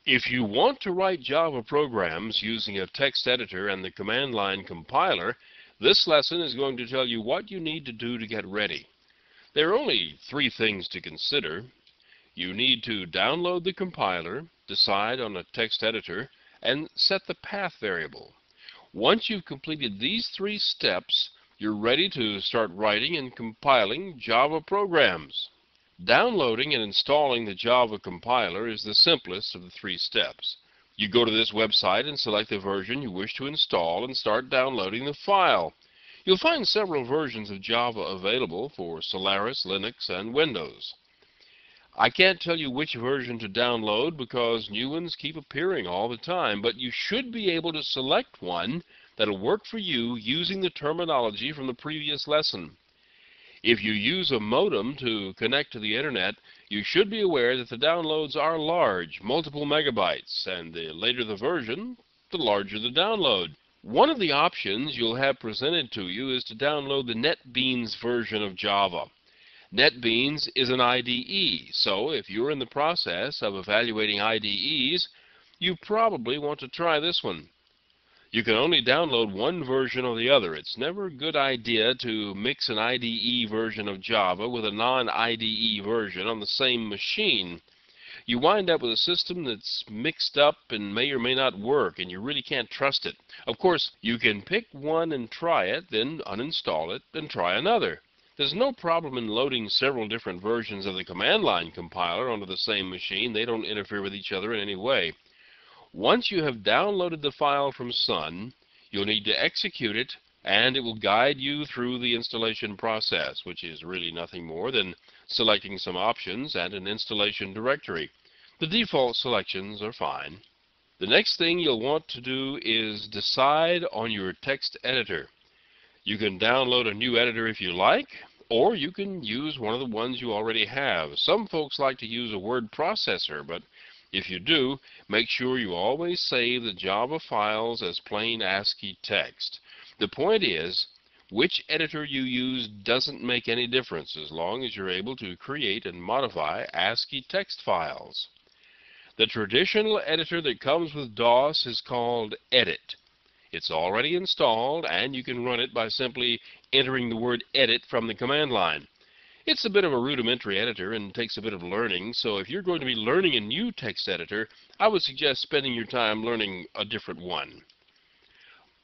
If you want to write Java programs using a text editor and the command line compiler, this lesson is going to tell you what you need to do to get ready. There are only three things to consider. You need to download the compiler, decide on a text editor, and set the path variable. Once you've completed these three steps, you're ready to start writing and compiling Java programs. Downloading and installing the Java compiler is the simplest of the three steps. You go to this website and select the version you wish to install and start downloading the file. You'll find several versions of Java available for Solaris, Linux, and Windows. I can't tell you which version to download because new ones keep appearing all the time, but you should be able to select one that'll work for you using the terminology from the previous lesson. If you use a modem to connect to the internet, you should be aware that the downloads are large, multiple megabytes, and the later the version, the larger the download. One of the options you'll have presented to you is to download the NetBeans version of Java. NetBeans is an IDE, so if you're in the process of evaluating IDEs, you probably want to try this one. You can only download one version or the other. It's never a good idea to mix an IDE version of Java with a non-IDE version on the same machine. You wind up with a system that's mixed up and may or may not work, and you really can't trust it. Of course, you can pick one and try it, then uninstall it, and try another. There's no problem in loading several different versions of the command line compiler onto the same machine. They don't interfere with each other in any way. Once you have downloaded the file from Sun, you'll need to execute it, and it will guide you through the installation process, which is really nothing more than selecting some options and an installation directory. The default selections are fine. The next thing you'll want to do is decide on your text editor. You can download a new editor if you like, or you can use one of the ones you already have. Some folks like to use a word processor, but if you do, make sure you always save the Java files as plain ASCII text. The point is, which editor you use doesn't make any difference as long as you're able to create and modify ASCII text files. The traditional editor that comes with DOS is called Edit. It's already installed, and you can run it by simply entering the word Edit from the command line. It's a bit of a rudimentary editor and takes a bit of learning, so if you're going to be learning a new text editor, I would suggest spending your time learning a different one.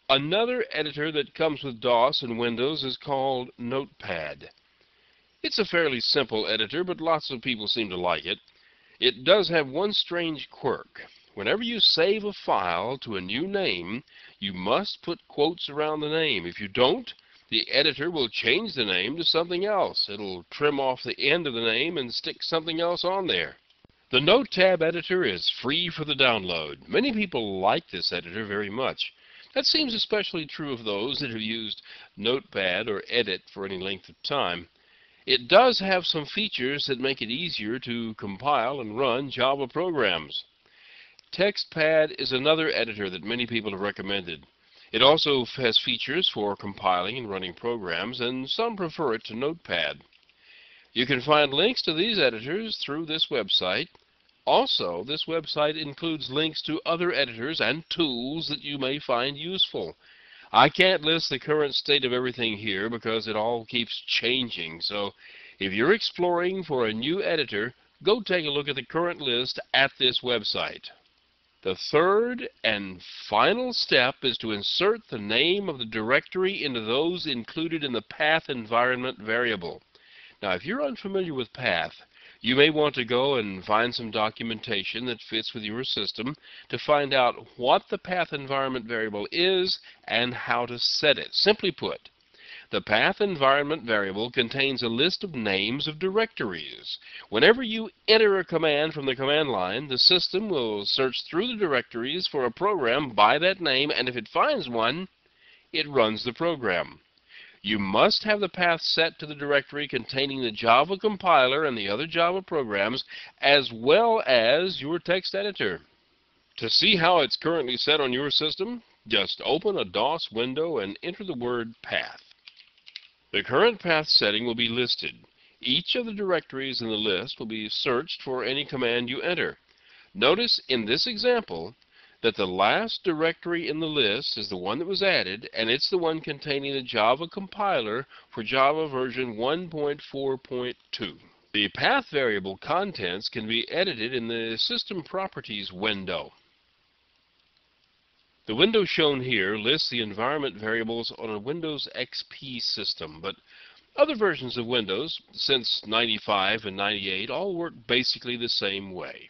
Another editor that comes with DOS and Windows is called Notepad. It's a fairly simple editor, but lots of people seem to like it. It does have one strange quirk. Whenever you save a file to a new name, you must put quotes around the name. If you don't, the editor will change the name to something else. It'll trim off the end of the name and stick something else on there. The Notetab editor is free for the download. Many people like this editor very much. That seems especially true of those that have used Notepad or Edit for any length of time. It does have some features that make it easier to compile and run Java programs. TextPad is another editor that many people have recommended. It also has features for compiling and running programs, and some prefer it to Notepad. You can find links to these editors through this website. Also, this website includes links to other editors and tools that you may find useful. I can't list the current state of everything here because it all keeps changing, so if you're exploring for a new editor, go take a look at the current list at this website. The third and final step is to insert the name of the directory into those included in the path environment variable. Now, if you're unfamiliar with path, you may want to go and find some documentation that fits with your system to find out what the path environment variable is and how to set it. Simply put, the path environment variable contains a list of names of directories. Whenever you enter a command from the command line, the system will search through the directories for a program by that name, and if it finds one, it runs the program. You must have the path set to the directory containing the Java compiler and the other Java programs, as well as your text editor. To see how it's currently set on your system, just open a DOS window and enter the word path. The current path setting will be listed. Each of the directories in the list will be searched for any command you enter. Notice in this example that the last directory in the list is the one that was added, and it's the one containing the Java compiler for Java version 1.4.2. The path variable contents can be edited in the System Properties window. The window shown here lists the environment variables on a Windows XP system, but other versions of Windows, since 95 and 98, all work basically the same way.